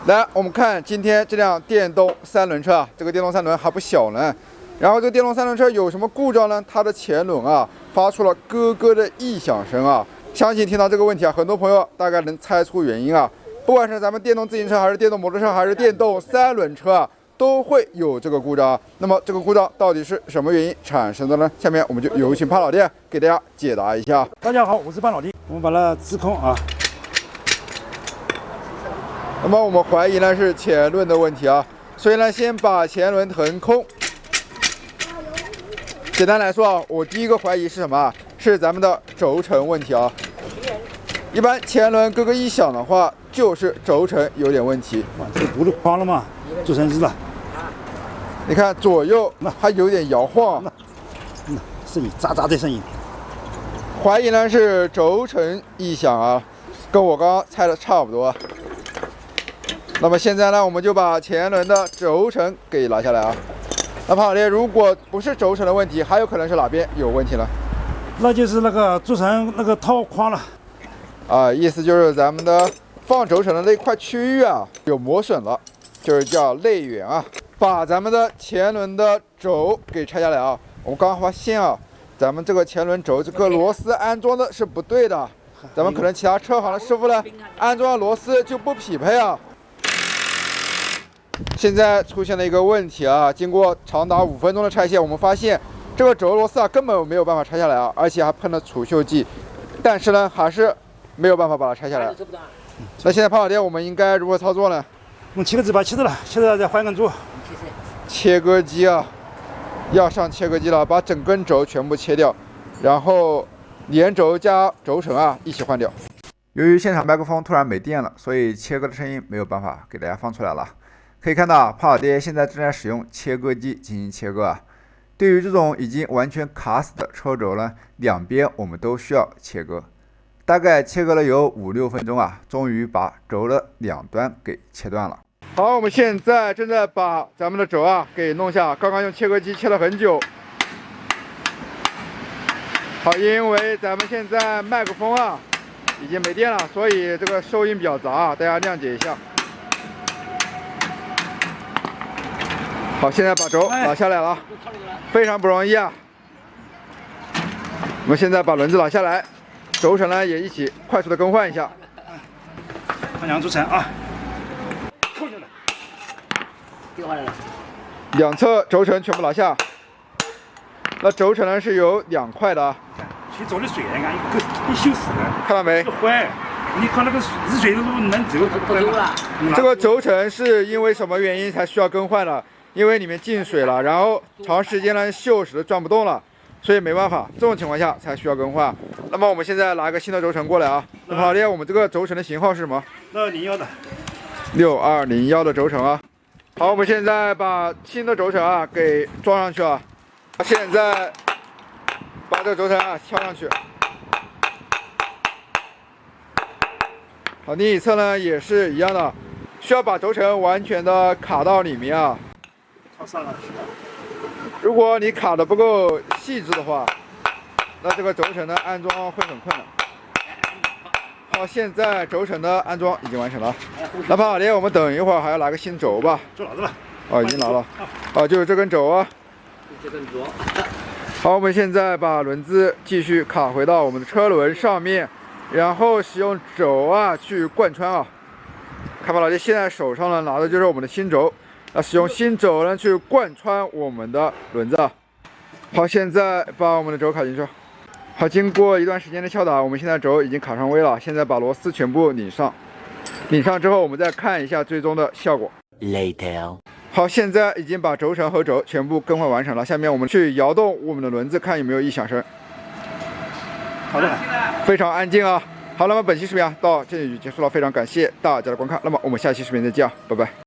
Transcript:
来，我们看今天这辆电动三轮车啊，这个电动三轮还不小呢。然后这个电动三轮车有什么故障呢？它的前轮啊发出了咯咯的异响声啊。相信听到这个问题啊，很多朋友大概能猜出原因啊。不管是咱们电动自行车，还是电动摩托车，还是电动三轮车啊，都会有这个故障。那么这个故障到底是什么原因产生的呢？下面我们就有请潘老弟给大家解答一下。大家好，我是潘老弟。我们把它支空啊。那么我们怀疑呢是前轮的问题啊，所以呢先把前轮腾空。简单来说啊，我第一个怀疑是什么啊？是咱们的轴承问题啊。一般前轮咯咯一响的话，就是轴承有点问题。这个轱辘框了嘛，做成日了。你看左右还有点摇晃，声音喳喳的声音。怀疑呢是轴承异响啊，跟我刚刚猜的差不多。那么现在呢，我们就把前轮的轴承给拿下来啊。那潘老弟，如果不是轴承的问题，还有可能是哪边有问题呢？那就是那个做成那个套框了。啊，意思就是咱们的放轴承的那块区域啊有磨损了，就是叫内缘啊。把咱们的前轮的轴给拆下来啊。我们刚刚发现啊，咱们这个前轮轴这个螺丝安装的是不对的，咱们可能其他车行的师傅呢安装的螺丝就不匹配啊。现在出现了一个问题啊，经过长达5分钟的拆卸，我们发现这个轴螺丝啊根本没有办法拆下来啊，而且还喷了除锈剂，但是呢还是没有办法把它拆下来。那现在潘老弟，我们应该如何操作呢？用切割机把它切掉了，切掉再换根柱。切割机啊，要上切割机了，把整根轴全部切掉，然后连轴加轴承啊一起换掉。由于现场麦克风突然没电了，所以切割的声音没有办法给大家放出来了。可以看到，潘老爹现在正在使用切割机进行切割啊。对于这种已经完全卡死的车轴呢，两边我们都需要切割。大概切割了有5-6分钟啊，终于把轴的两端给切断了。好，我们现在正在把咱们的轴啊给弄下，刚刚用切割机切了很久。好，因为咱们现在麦克风啊已经没电了，所以这个收音比较杂啊，大家谅解一下。好，现在把轴拿下来了，非常不容易啊。我们现在把轮子拿下来，轴承呢也一起快速的更换一下。换两组成啊，扣下来，掉下来了。两侧轴承全部拿下。那轴承呢是有2块的啊。去找的水啊，你锈死了，看到没？坏。你看那个日水都能走，不走了。这个轴承是因为什么原因才需要更换的？因为里面进水了，然后长时间呢锈蚀的转不动了，所以没办法，这种情况下才需要更换。那么我们现在拿一个新的轴承过来啊。那老弟，我们这个轴承的型号是什么？6201的。6201的轴承啊。好，我们现在把新的轴承啊给装上去啊。现在把这个轴承啊敲上去。好，另一侧呢也是一样的，需要把轴承完全的卡到里面啊。上去。如果你卡的不够细致的话，那这个轴承的安装会很困难。好，现在轴承的安装已经完成了。那潘老弟，我们等一会儿还要拿个新轴吧？做哪子了？哦，已经拿了。哦，就是这根轴啊。这根轴。好，我们现在把轮子继续卡回到我们的车轮上面，然后使用轴啊去贯穿啊。看潘老弟现在手上呢拿的就是我们的新轴。那使用新轴呢去贯穿我们的轮子。好，现在把我们的轴卡进去。好，经过一段时间的敲打，我们现在轴已经卡上位了。现在把螺丝全部拧上，拧上之后，我们再看一下最终的效果。Later。好，现在已经把轴承和轴全部更换完成了。下面我们去摇动我们的轮子，看有没有异响声。好的，非常安静啊。好，那么本期视频啊到这里就结束了，非常感谢大家的观看。那么我们下期视频再见啊，拜拜。